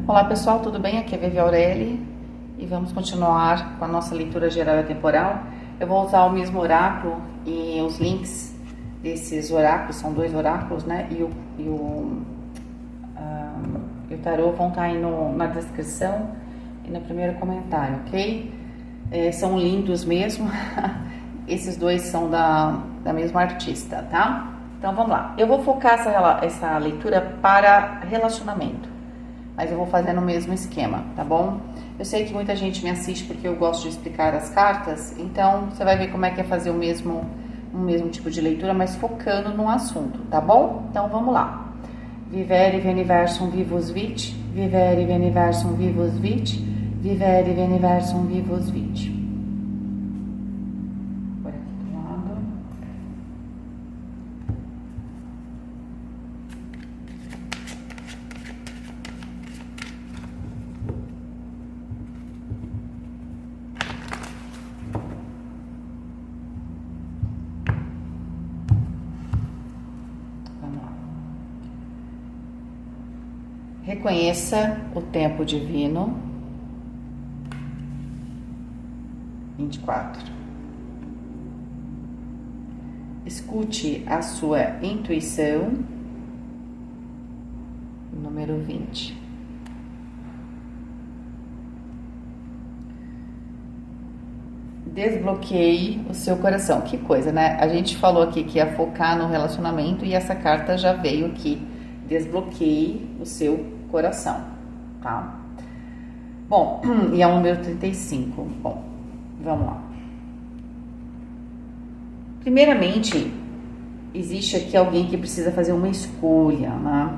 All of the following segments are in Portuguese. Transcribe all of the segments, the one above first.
Olá pessoal, tudo bem? Aqui é Vivi Aureli e vamos continuar com a nossa leitura geral e temporal. Eu vou usar o mesmo oráculo e os links desses oráculos, são dois oráculos, né? E o tarô vão estar aí na descrição e no primeiro comentário, ok? São lindos mesmo, esses dois são da mesma artista, tá? Então vamos lá, eu vou focar essa leitura para relacionamento, mas eu vou fazer no mesmo esquema, tá bom? Eu sei que muita gente me assiste porque eu gosto de explicar as cartas, então você vai ver como é que é fazer o mesmo tipo de leitura, mas focando no assunto, tá bom? Então vamos lá. Vivere veniversum vivus vit, vivere veniversum vivus vit, vivere veniversum vivus vit. Por aqui do lado. Reconheça o tempo divino. 24. Escute a sua intuição. Número 20. Desbloqueie o seu coração. Que coisa, né? A gente falou aqui que ia focar no relacionamento e essa carta já veio aqui. Desbloqueie o seu coração, tá? Bom, e é o número 35. Bom, vamos lá. Primeiramente, existe aqui alguém que precisa fazer uma escolha, né?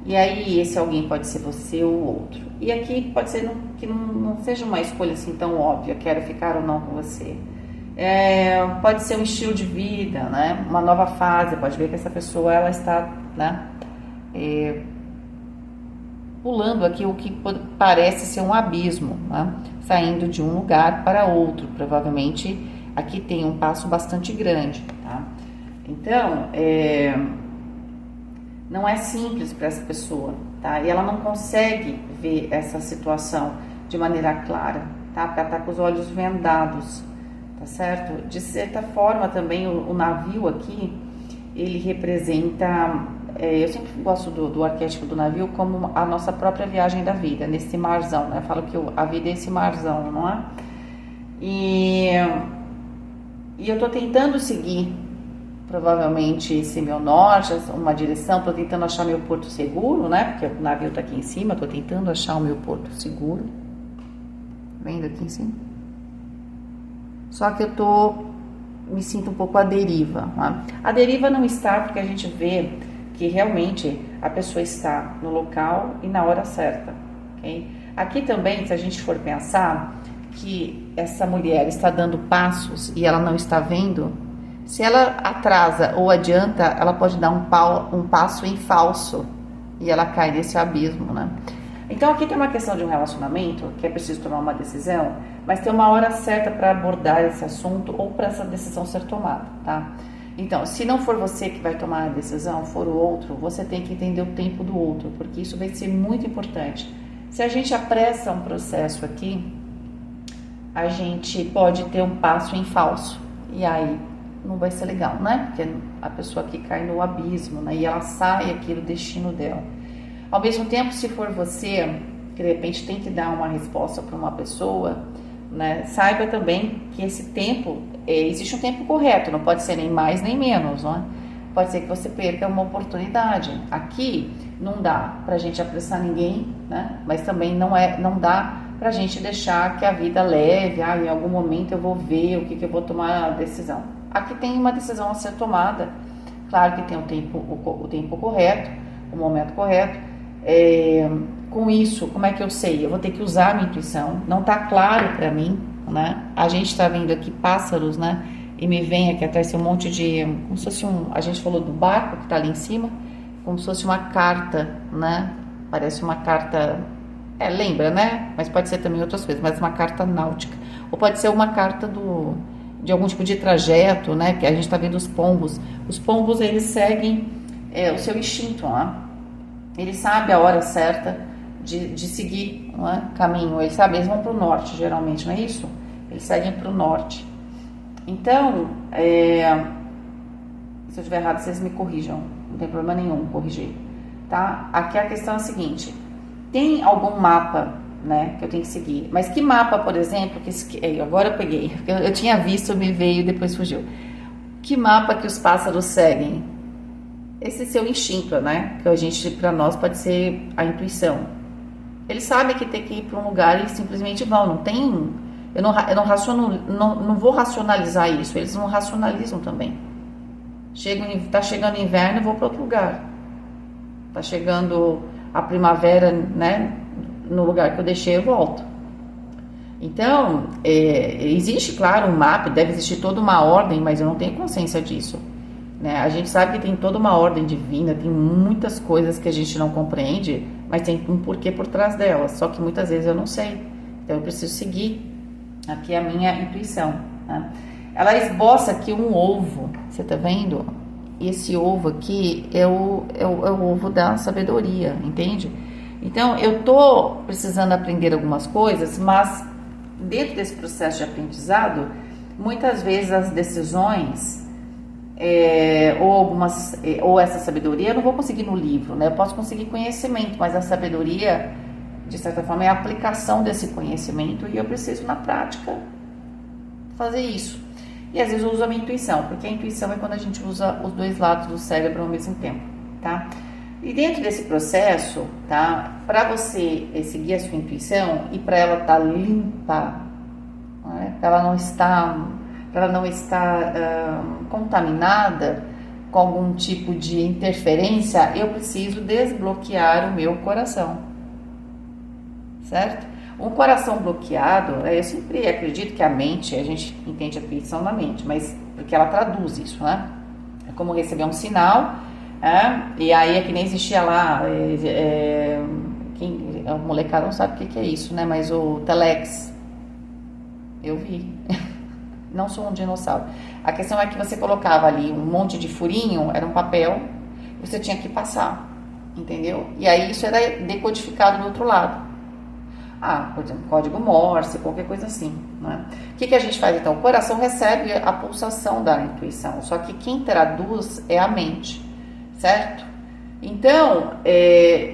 E aí, esse alguém pode ser você ou outro. E aqui pode ser que não seja uma escolha assim tão óbvia, quero ficar ou não com você. Pode ser um estilo de vida, né? Uma nova fase, pode ver que essa pessoa, ela está, né? Pulando aqui o que parece ser um abismo, né? Saindo de um lugar para outro. Provavelmente aqui tem um passo bastante grande, tá? Então, não é simples para essa pessoa, tá? E ela não consegue ver essa situação de maneira clara, tá? Porque ela tá com os olhos vendados, tá certo? De certa forma também o navio aqui, ele representa... eu sempre gosto do arquétipo do navio como a nossa própria viagem da vida, nesse marzão, né? Eu falo que a vida é esse marzão, não é? E eu tô tentando seguir, provavelmente, esse meu norte, uma direção, tô tentando achar meu porto seguro, né? Porque o navio tá aqui em cima, tô tentando achar o meu porto seguro. Vendo aqui em cima? Só que me sinto um pouco à deriva, né? A deriva não está porque a gente vê que realmente a pessoa está no local e na hora certa, ok? Aqui também, se a gente for pensar que essa mulher está dando passos e ela não está vendo, se ela atrasa ou adianta, ela pode dar um passo em falso e ela cai nesse abismo, né? Então aqui tem uma questão de um relacionamento que é preciso tomar uma decisão, mas tem uma hora certa para abordar esse assunto ou para essa decisão ser tomada, tá? Então, se não for você que vai tomar a decisão, for o outro, você tem que entender o tempo do outro, porque isso vai ser muito importante. Se a gente apressa um processo aqui, a gente pode ter um passo em falso, e aí não vai ser legal, né? Porque a pessoa aqui cai no abismo, né? E ela sai aqui do destino dela. Ao mesmo tempo, se for você, que de repente tem que dar uma resposta para uma pessoa, né? Saiba também que esse tempo... existe um tempo correto, não pode ser nem mais nem menos, não é? Pode ser que você perca uma oportunidade. Aqui não dá pra gente apressar ninguém, né? Mas também não dá pra gente deixar que a vida leve, em algum momento eu vou ver o que eu vou tomar a decisão. Aqui tem uma decisão a ser tomada, claro que tem o tempo correto, o momento correto. Com isso, como é que eu sei? Eu vou ter que usar a minha intuição, não tá claro pra mim, né? A gente está vendo aqui pássaros, né? E me vem aqui atrás um monte de... como se fosse a gente falou do barco que está ali em cima, como se fosse uma carta, né? Parece uma carta... lembra, né? Mas pode ser também outras coisas, mas uma carta náutica. Ou pode ser uma carta de algum tipo de trajeto, né? Que a gente está vendo os pombos. Os pombos, eles seguem o seu instinto, né? Ele sabe a hora certa de seguir, não é? Caminho. Eles sabem, eles vão para o norte, geralmente, não é isso? Eles seguem para o norte. Então, se eu estiver errado, vocês me corrijam. Não tem problema nenhum corrigir, tá? Aqui a questão é a seguinte: tem algum mapa, né, que eu tenho que seguir? Mas que mapa, por exemplo, agora eu peguei, eu tinha visto, me veio e depois fugiu. Que mapa que os pássaros seguem? Esse seu instinto, né? Que a gente, para nós, pode ser a intuição. Eles sabem que tem que ir para um lugar e simplesmente vão. Não tem, eu não vou racionalizar isso. Eles não racionalizam também. Tá chegando inverno, eu vou para outro lugar. Tá chegando a primavera, né? No lugar que eu deixei, eu volto. Então, existe, claro, um mapa, deve existir toda uma ordem, mas eu não tenho consciência disso, né? A gente sabe que tem toda uma ordem divina, tem muitas coisas que a gente não compreende, mas tem um porquê por trás delas, só que muitas vezes eu não sei. Então, eu preciso seguir aqui a minha intuição, né? Ela esboça aqui um ovo, você tá vendo? Esse ovo aqui é o ovo da sabedoria, entende? Então, eu tô precisando aprender algumas coisas, mas dentro desse processo de aprendizado, muitas vezes as decisões ou essa sabedoria eu não vou conseguir no livro, né? Eu posso conseguir conhecimento, mas a sabedoria, de certa forma, é a aplicação desse conhecimento e eu preciso na prática fazer isso. E às vezes eu uso a minha intuição, porque a intuição é quando a gente usa os dois lados do cérebro ao mesmo tempo, tá? E dentro desse processo, tá? Para você seguir a sua intuição e para ela estar limpa, né? Para ela não estar contaminada com algum tipo de interferência, eu preciso desbloquear o meu coração, certo? Um coração bloqueado, eu sempre acredito que a mente, a gente entende a intuição na mente, mas porque ela traduz isso, né? É como receber um sinal. E aí é que nem existia lá, a molecada não sabe o que é isso, né? Mas o Telex, eu vi, não sou um dinossauro. A questão é que você colocava ali um monte de furinho, era um papel, você tinha que passar, entendeu? E aí isso era decodificado do outro lado. Por exemplo, código Morse, qualquer coisa assim, né? O que a gente faz então? O coração recebe a pulsação da intuição, só que quem traduz é a mente. Certo? Então,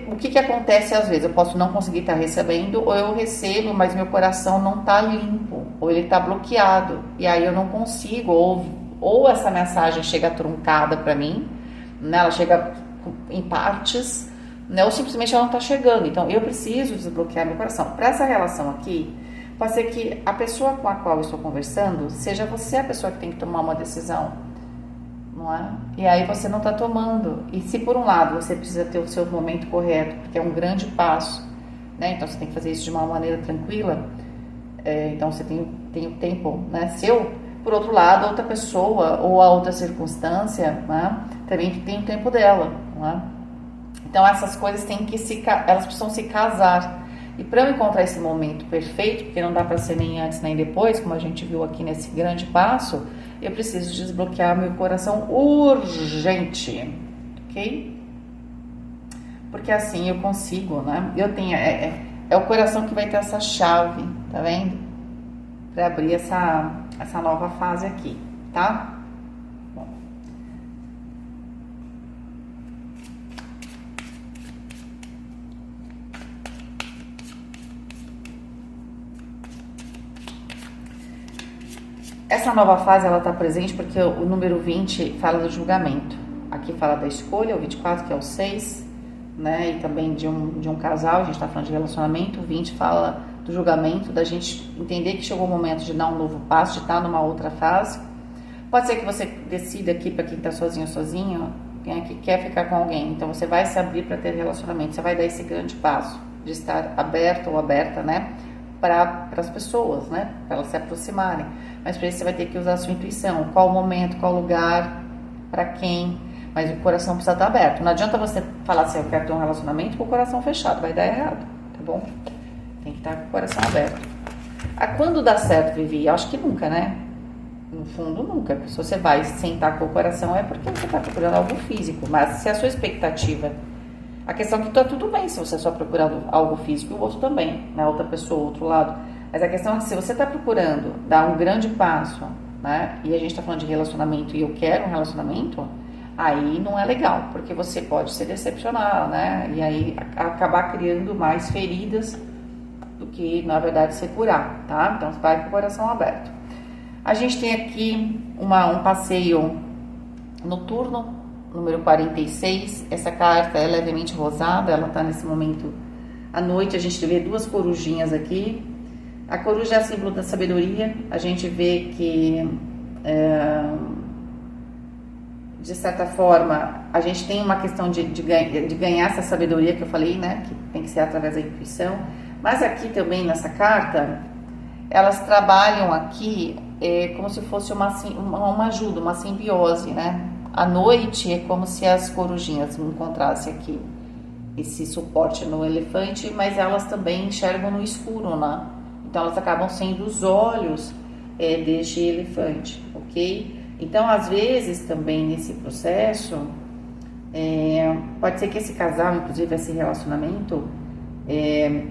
o que acontece às vezes? Eu posso não conseguir estar recebendo, ou eu recebo, mas meu coração não está limpo, ou ele está bloqueado, e aí eu não consigo, ou essa mensagem chega truncada para mim, né? Ela chega em partes, né? Ou simplesmente ela não está chegando. Então, eu preciso desbloquear meu coração. Para essa relação aqui, pode ser que a pessoa com a qual eu estou conversando, seja você a pessoa que tem que tomar uma decisão. Não é? E aí você não está tomando. E se por um lado você precisa ter o seu momento correto, porque é um grande passo, né? Então você tem que fazer isso de uma maneira tranquila, então você tem o tempo, né, seu. Por outro lado, a outra pessoa ou a outra circunstância, né, também tem o tempo dela, não é? Então essas coisas elas precisam se casar. E para eu encontrar esse momento perfeito, porque não dá para ser nem antes nem depois, como a gente viu aqui nesse grande passo, eu preciso desbloquear meu coração urgente, ok? Porque assim eu consigo, né? Eu tenho, é o coração que vai ter essa chave, tá vendo? Para abrir essa nova fase aqui, tá? Bom. Essa nova fase, ela está presente porque o número 20 fala do julgamento. Aqui fala da escolha, o 24 que é o 6, né? E também de um casal, a gente está falando de relacionamento. O 20 fala do julgamento, da gente entender que chegou o momento de dar um novo passo, de estar numa outra fase. Pode ser que você decida aqui, para quem está sozinho ou sozinho, que quer ficar com alguém. Então você vai se abrir para ter relacionamento, você vai dar esse grande passo de estar aberto ou aberta, né? Para as pessoas, né? Para elas se aproximarem. Mas para isso você vai ter que usar a sua intuição. Qual o momento, qual lugar, para quem. Mas o coração precisa estar aberto. Não adianta você falar assim, eu quero ter um relacionamento com o coração fechado. Vai dar errado, tá bom? Tem que estar com o coração aberto. Quando dá certo, Vivi? Eu acho que nunca, né? No fundo, nunca. Se você vai sentar com o coração é porque você está procurando algo físico. Mas se a sua expectativa A questão é que tá tudo bem se você só procurar algo físico e o outro também, né? Outra pessoa, outro lado. Mas a questão é que se você está procurando dar um grande passo, né? E a gente está falando de relacionamento e eu quero um relacionamento, aí não é legal, porque você pode se decepcionar, né? E aí acabar criando mais feridas do que, na verdade, se curar, tá? Então, vai com o coração aberto. A gente tem aqui um passeio noturno, número 46. Essa carta é levemente rosada, ela tá nesse momento à noite. A gente vê duas corujinhas aqui. A coruja é símbolo da sabedoria. A gente vê que, de certa forma, a gente tem uma questão de ganhar essa sabedoria que eu falei, né? Que tem que ser através da intuição. Mas aqui também, nessa carta, elas trabalham aqui como se fosse uma ajuda, uma simbiose, né? À noite é como se as corujinhas encontrassem aqui esse suporte no elefante, mas elas também enxergam no escuro, né? Então elas acabam sendo os olhos deste elefante, ok? Então, às vezes, também nesse processo, pode ser que esse casal, inclusive esse relacionamento,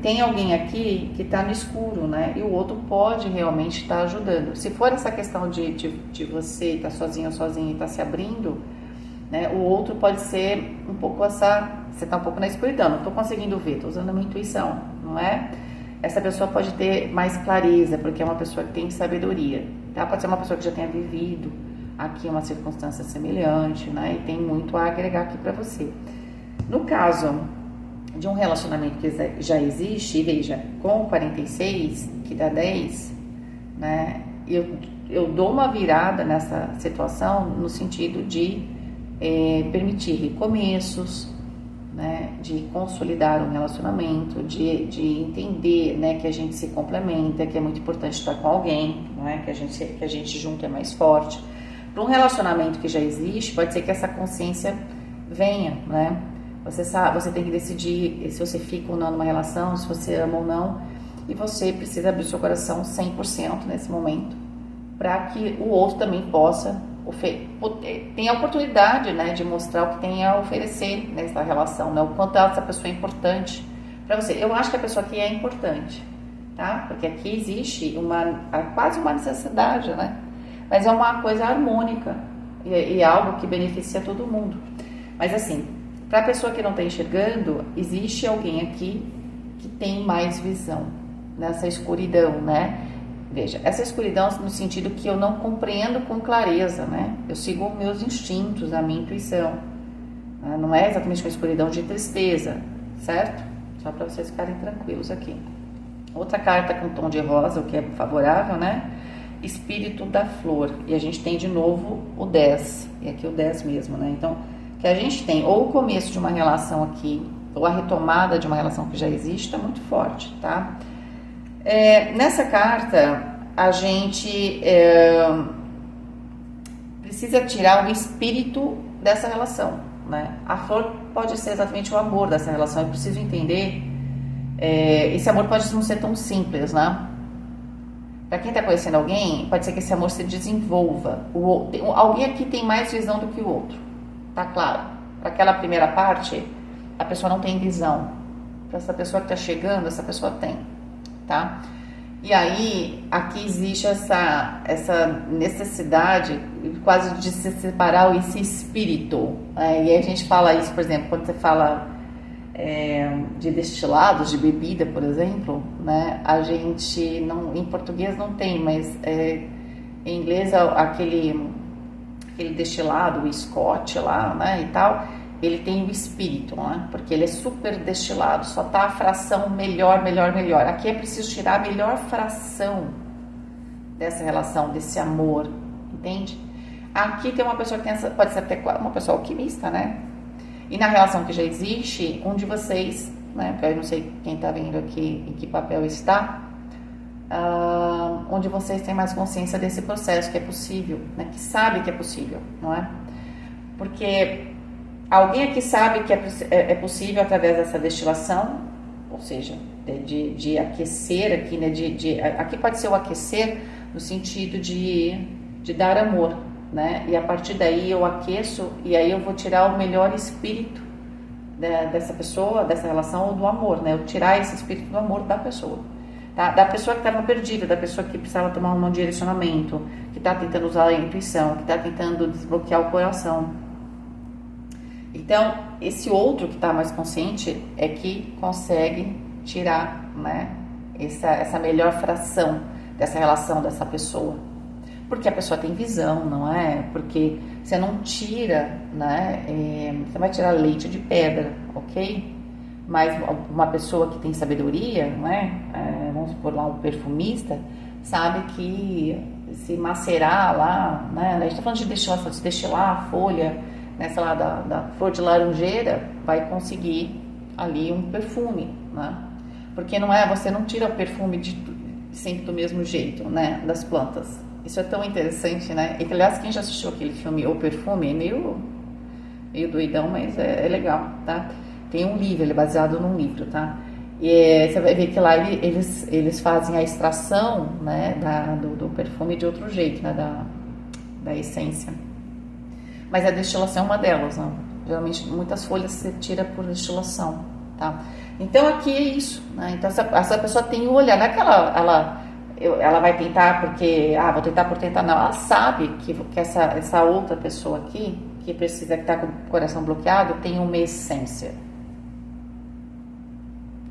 tem alguém aqui que está no escuro, né? E o outro pode realmente estar ajudando. Se for essa questão de você estar sozinho ou sozinha e estar se abrindo, né? O outro pode ser um pouco você está um pouco na escuridão, não estou conseguindo ver, estou usando a minha intuição, não é? Essa pessoa pode ter mais clareza, porque é uma pessoa que tem sabedoria, tá? Pode ser uma pessoa que já tenha vivido aqui uma circunstância semelhante, né? E tem muito a agregar aqui para você. No caso de um relacionamento que já existe, e veja, com 46, que dá 10, né? Eu dou uma virada nessa situação no sentido de permitir recomeços, né? De consolidar um relacionamento, de entender, né? Que a gente se complementa, que é muito importante estar com alguém, não é? Que a gente junto é mais forte. Para um relacionamento que já existe, pode ser que essa consciência venha, né? Você tem que decidir se você fica ou não numa relação, se você ama ou não, e você precisa abrir seu coração 100% nesse momento, para que o outro também possa ter a oportunidade, né, de mostrar o que tem a oferecer nessa relação, né, o quanto essa pessoa é importante para você. Eu acho que a pessoa aqui é importante, tá? Porque aqui existe quase uma necessidade, né? Mas é uma coisa harmônica e algo que beneficia todo mundo. Mas assim, para a pessoa que não está enxergando, existe alguém aqui que tem mais visão nessa escuridão, né? Veja, essa escuridão no sentido que eu não compreendo com clareza, né? Eu sigo os meus instintos, a minha intuição. Não é exatamente uma escuridão de tristeza, certo? Só para vocês ficarem tranquilos aqui. Outra carta com tom de rosa, o que é favorável, né? Espírito da flor. E a gente tem de novo o 10. E aqui o 10 mesmo, né? Então, que a gente tem ou o começo de uma relação aqui, ou a retomada de uma relação que já existe, está muito forte, tá? Nessa carta, a gente precisa tirar o espírito dessa relação, né? A flor pode ser exatamente o amor dessa relação. Eu preciso entender, esse amor pode não ser tão simples, né? Para quem está conhecendo alguém, pode ser que esse amor se desenvolva. Alguém aqui tem mais visão do que o outro. Tá claro? Para aquela primeira parte, a pessoa não tem visão. Para essa pessoa que está chegando, essa pessoa tem, tá? E aí, aqui existe essa necessidade quase de se separar esse espírito. E aí a gente fala isso, por exemplo, quando você fala de destilados, de bebida, por exemplo, né? A gente, não, em português não tem, mas em inglês aquele destilado, o Scott lá, né, e tal, ele tem o espírito, né, porque ele é super destilado, só tá a fração melhor. Aqui é preciso tirar a melhor fração dessa relação, desse amor, entende? Aqui tem uma pessoa que pode ser até uma pessoa alquimista, né, e na relação que já existe, um de vocês, né, porque eu não sei quem tá vendo aqui em que papel está, onde vocês têm mais consciência desse processo, que é possível, né? Que sabe que é possível, não é? Porque alguém aqui sabe que é possível através dessa destilação, ou seja, de aquecer aqui, né? Aqui pode ser o aquecer no sentido de dar amor, né? E a partir daí eu aqueço e aí eu vou tirar o melhor espírito dessa pessoa, dessa relação ou do amor, né? Eu tirar esse espírito do amor da pessoa, tá? Da pessoa que estava perdida, da pessoa que precisava tomar um direcionamento, que está tentando usar a intuição, que está tentando desbloquear o coração. Então, esse outro que está mais consciente é que consegue tirar, né, essa melhor fração dessa relação dessa pessoa. Porque a pessoa tem visão, não é? Porque você não tira, né? Você vai tirar leite de pedra, ok? Mas uma pessoa que tem sabedoria, não é? Vamos supor lá um perfumista, sabe que se macerar lá, né? A gente está falando de destilar a folha, né, sei lá, da flor de laranjeira, vai conseguir ali um perfume, né? Porque não é, você não tira o perfume sempre do mesmo jeito, né, das plantas. Isso é tão interessante, né? E, aliás, quem já assistiu aquele filme O Perfume é meio doidão, mas é legal, tá? Tem um livro, ele é baseado num livro, tá? E você vai ver que lá eles fazem a extração, né, do perfume de outro jeito, né, da essência. Mas a destilação é uma delas, né? Geralmente muitas folhas você tira por destilação, tá? Então aqui é isso, né? Então essa pessoa tem o olhar, não é que ela vai tentar porque, vou tentar por tentar, não. Ela sabe que essa outra pessoa aqui, que precisa, que está com o coração bloqueado, tem uma essência.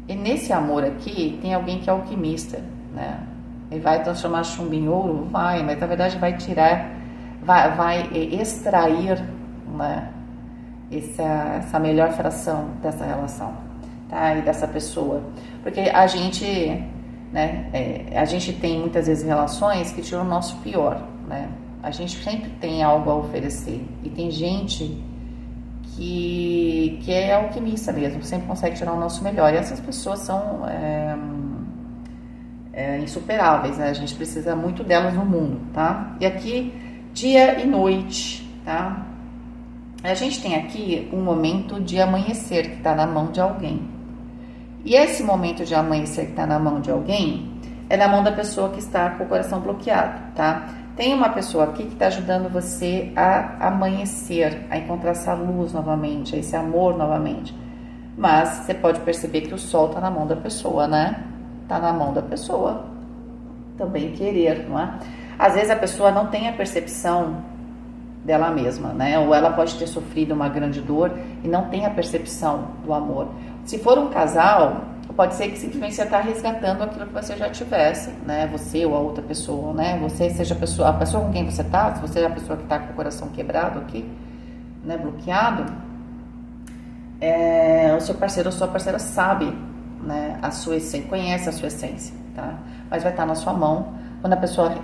E nesse amor aqui, tem alguém que é alquimista, né? Ele vai transformar chumbo em ouro? Vai, mas na verdade vai tirar, vai extrair, né, essa melhor fração dessa relação, tá? E dessa pessoa. Porque a gente, né, a gente tem muitas vezes relações que tiram o nosso pior, né? A gente sempre tem algo a oferecer. E tem gente que é alquimista mesmo, sempre consegue tirar o nosso melhor. E essas pessoas são insuperáveis, né? A gente precisa muito delas no mundo, tá? E aqui, dia e noite, tá? A gente tem aqui um momento de amanhecer que está na mão de alguém. E esse momento de amanhecer que está na mão de alguém é na mão da pessoa que está com o coração bloqueado, tá? Tem uma pessoa aqui que está ajudando você a amanhecer, a encontrar essa luz novamente, esse amor novamente. Mas você pode perceber que o sol está na mão da pessoa, né? Está na mão da pessoa também querer, não é? Às vezes a pessoa não tem a percepção dela mesma, né? Ou ela pode ter sofrido uma grande dor e não tem a percepção do amor. Se for um casal, pode ser que simplesmente você está resgatando aquilo que você já tivesse, né? Você ou a outra pessoa, né? Você seja a pessoa com quem você está, se você é a pessoa que está com o coração quebrado aqui, né? Bloqueado, o seu parceiro ou sua parceira sabe, né? A sua essência, conhece a sua essência, tá? Mas vai estar na sua mão. Quando a pessoa,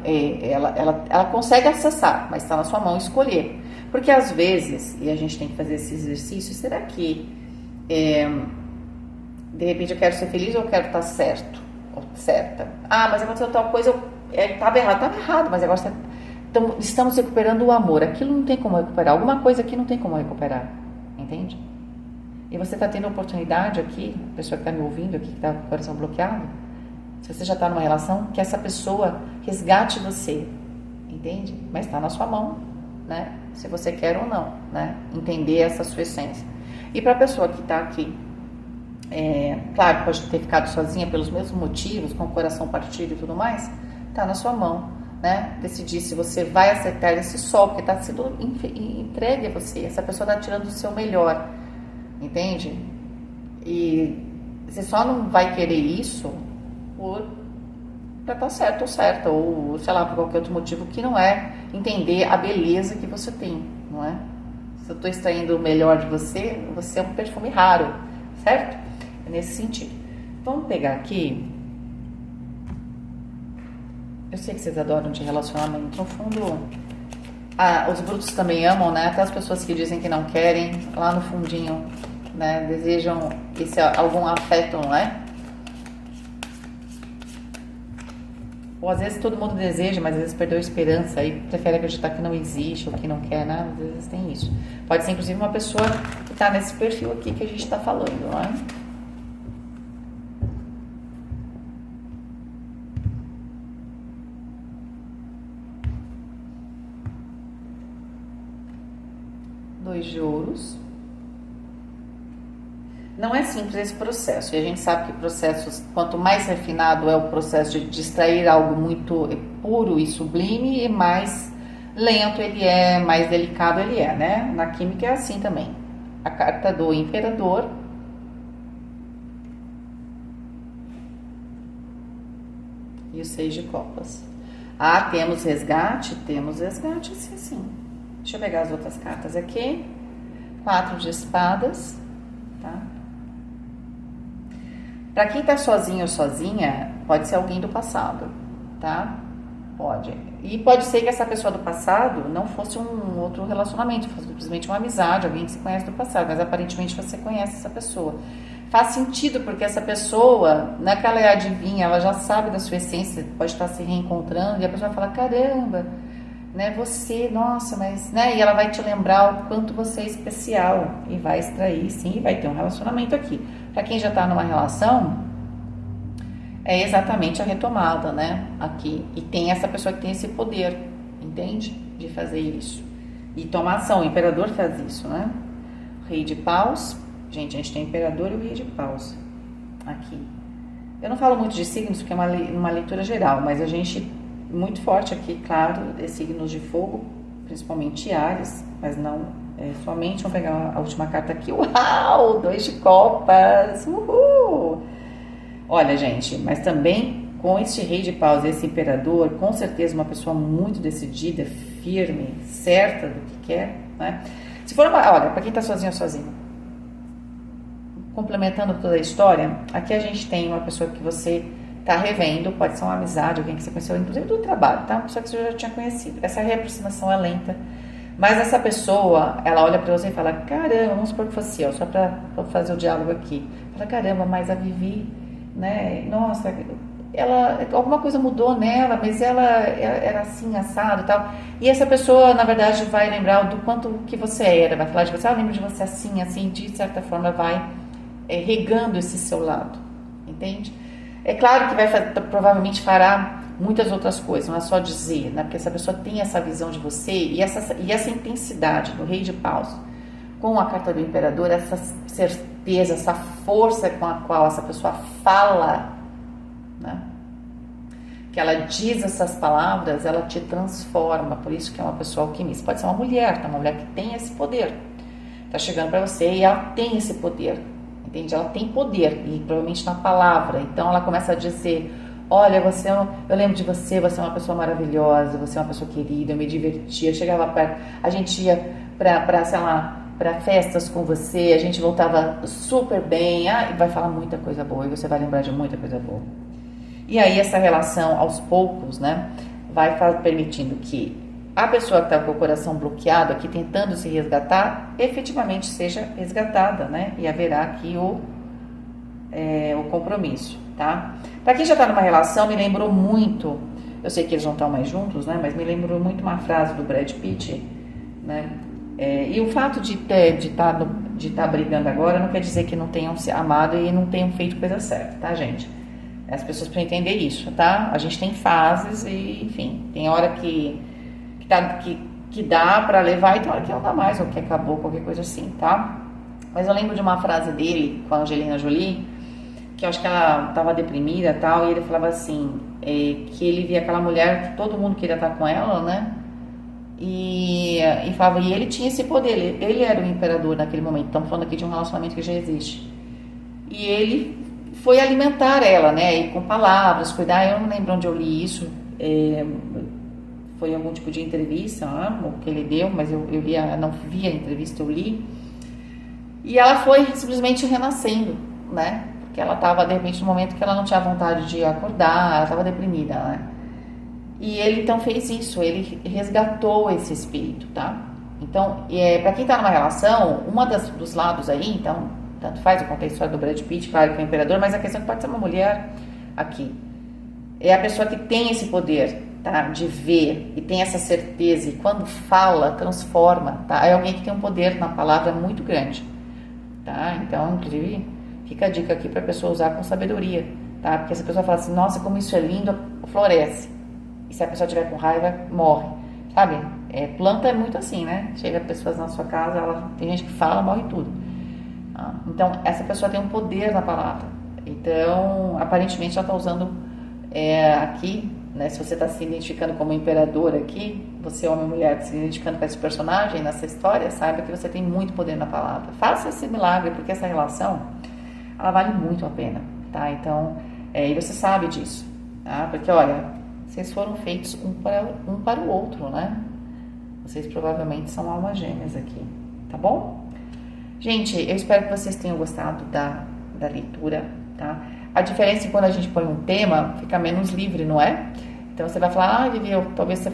ela consegue acessar, mas está na sua mão escolher. Porque às vezes, e a gente tem que fazer esse exercício, será que de repente eu quero ser feliz ou eu quero estar certo ou certa? Mas aconteceu tal coisa, estava errado, mas agora estamos recuperando o amor. Aquilo não tem como recuperar, alguma coisa aqui não tem como recuperar, entende? E você está tendo a oportunidade aqui, a pessoa que está me ouvindo aqui, que está com o coração bloqueado, se você já está numa relação, que essa pessoa resgate você, entende? Mas está na sua mão, né? Se você quer ou não, né? Entender essa sua essência. E para a pessoa que está aqui, claro, pode ter ficado sozinha pelos mesmos motivos, com o coração partido e tudo mais, está na sua mão, né? Decidir se você vai aceitar esse sol que está sendo entregue a você. Essa pessoa está tirando o seu melhor, entende? E você só não vai querer isso para estar certo ou certa, ou sei lá, por qualquer outro motivo que não é entender a beleza que você tem, não é? Se eu estou extraindo o melhor de você, você é um perfume raro, certo? É nesse sentido. Vamos pegar aqui. Eu sei que vocês adoram de relacionamento. No fundo, os brutos também amam, né? Até as pessoas que dizem que não querem, lá no fundinho, né? Desejam algum afeto, não é? Ou às vezes todo mundo deseja, mas às vezes perdeu a esperança e prefere acreditar que não existe ou que não quer, né? Às vezes tem isso. Pode ser inclusive uma pessoa que está nesse perfil aqui que a gente está falando, não é? Dois de ouros. Não é simples esse processo, e a gente sabe que processos, quanto mais refinado é o processo de extrair algo muito puro e sublime, e mais lento ele é, mais delicado ele é, né? Na química é assim também. A carta do imperador e o 6 de copas. Ah, temos resgate? Temos resgate, sim, sim. Deixa eu pegar as outras cartas aqui. 4 de espadas, tá? Para quem tá sozinho ou sozinha, pode ser alguém do passado, tá? Pode. E pode ser que essa pessoa do passado não fosse um outro relacionamento, fosse simplesmente uma amizade, alguém que se conhece do passado, mas aparentemente você conhece essa pessoa. Faz sentido, porque essa pessoa, não é que ela é adivinha, ela já sabe da sua essência, pode estar se reencontrando, e a pessoa fala, caramba, né, você, nossa, mas, né, e ela vai te lembrar o quanto você é especial, e vai extrair, sim, e vai ter um relacionamento aqui. Para quem já está numa relação, é exatamente a retomada, né, aqui, e tem essa pessoa que tem esse poder, entende? De fazer isso, e tomar ação, o imperador faz isso, né, Rei de Paus. Gente, a gente tem o imperador e o rei de paus aqui. Eu não falo muito de signos porque é uma leitura geral, mas a gente, muito forte aqui, claro, é signos de fogo, principalmente Áries, mas não somente. Vamos pegar a última carta aqui. Uau! 2 de copas! Uhul! Olha, gente, mas também com este rei de paus e esse imperador, com certeza uma pessoa muito decidida, firme, certa do que quer, né? Se for olha, para quem tá sozinho ou sozinho, complementando toda a história, aqui a gente tem uma pessoa que você está revendo, pode ser uma amizade, alguém que você conheceu, inclusive do trabalho, tá? Uma pessoa que você já tinha conhecido. Essa reaproximação é lenta, mas essa pessoa, ela olha para você e fala, caramba, vamos supor que fosse eu, só para fazer o diálogo aqui. Fala, caramba, mas a Vivi, né, nossa, alguma coisa mudou nela, mas ela era assim, assado e tal. E essa pessoa, na verdade, vai lembrar do quanto que você era, vai falar de você, lembro de você assim, assim, de certa forma vai regando esse seu lado, entende? É claro que provavelmente fará muitas outras coisas, não é só dizer, né? Porque essa pessoa tem essa visão de você e essa intensidade do Rei de Paus com a carta do Imperador, essa certeza, essa força com a qual essa pessoa fala, né? Que ela diz essas palavras, ela te transforma, por isso que é uma pessoa alquimista. Pode ser uma mulher, tá? Uma mulher que tem esse poder, tá chegando para você e ela tem esse poder. Entende? Ela tem poder, e provavelmente na palavra. Então ela começa a dizer, olha, eu lembro de você, você é uma pessoa maravilhosa, você é uma pessoa querida, eu me divertia, eu chegava perto, a gente ia sei lá, para festas com você, a gente voltava super bem, e vai falar muita coisa boa, e você vai lembrar de muita coisa boa. E aí essa relação, aos poucos, né, vai permitindo que a pessoa que está com o coração bloqueado aqui, tentando se resgatar, efetivamente seja resgatada, né? E haverá aqui o compromisso, tá? Para quem já está numa relação, me lembrou muito, eu sei que eles não estão mais juntos, né? Mas me lembrou muito uma frase do Brad Pitt, né? E o fato de estar brigando agora não quer dizer que não tenham se amado e não tenham feito coisa certa, tá, gente? As pessoas precisam entender isso, tá? A gente tem fases e, enfim, tem hora que dá pra levar e tem hora que não dá mais, ou que acabou, qualquer coisa assim, tá? Mas eu lembro de uma frase dele com a Angelina Jolie, que eu acho que ela tava deprimida e tal, e ele falava assim, que ele via aquela mulher que todo mundo queria estar com ela, né? E falava, e ele tinha esse poder, ele era o imperador naquele momento, estamos falando aqui de um relacionamento que já existe. E ele foi alimentar ela, né? E com palavras, cuidar, eu não lembro onde eu li isso, foi algum tipo de entrevista, o que ele deu, mas eu não vi a entrevista, eu li. E ela foi simplesmente renascendo, né? Porque ela estava, de repente, no momento que ela não tinha vontade de acordar, ela estava deprimida, né? E ele, então, fez isso, ele resgatou esse espírito, tá? Então, para quem está numa relação, dos lados aí, então, tanto faz, eu contei a história do Brad Pitt, claro que é o imperador, mas a questão é que pode ser uma mulher aqui. É a pessoa que tem esse poder, tá? De ver e tem essa certeza, e quando fala, transforma, tá? É alguém que tem um poder na palavra muito grande, tá? Então, inclusive, fica a dica aqui para a pessoa usar com sabedoria, tá? Porque se a pessoa fala assim, nossa, como isso é lindo, floresce. E se a pessoa tiver com raiva, morre, sabe? Planta é muito assim, né? Chega pessoas na sua casa, tem gente que fala, morre tudo. Tá? Então, essa pessoa tem um poder na palavra. Então, aparentemente, ela está usando aqui, né, se você está se identificando como imperador aqui, você, homem ou mulher, se identificando com esse personagem nessa história, saiba que você tem muito poder na palavra. Faça esse milagre, porque essa relação, ela vale muito a pena, tá? Então, e você sabe disso, tá? Porque, olha, vocês foram feitos um para o outro, né? Vocês provavelmente são almas gêmeas aqui, tá bom? Gente, eu espero que vocês tenham gostado da leitura, tá? A diferença é que quando a gente põe um tema, fica menos livre, não é? Então você vai falar, Vivi, talvez você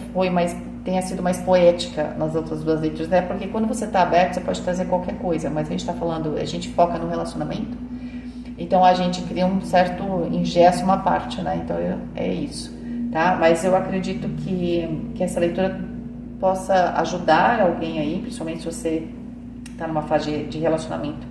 tenha sido mais poética nas outras duas leituras, né? Porque quando você está aberto, você pode trazer qualquer coisa, mas a gente está falando, a gente foca no relacionamento, então a gente cria um certo ingessa uma parte, né? Então é isso, tá? Mas eu acredito que essa leitura possa ajudar alguém aí, principalmente se você está numa fase de relacionamento,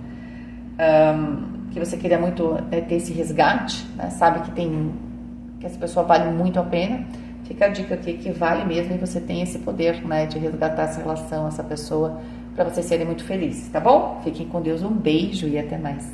que você queria muito ter esse resgate, né? Sabe que essa pessoa vale muito a pena. Fica a dica aqui que vale mesmo e você tem esse poder, né, de resgatar essa relação, essa pessoa, para vocês serem muito felizes, tá bom? Fiquem com Deus, um beijo e até mais.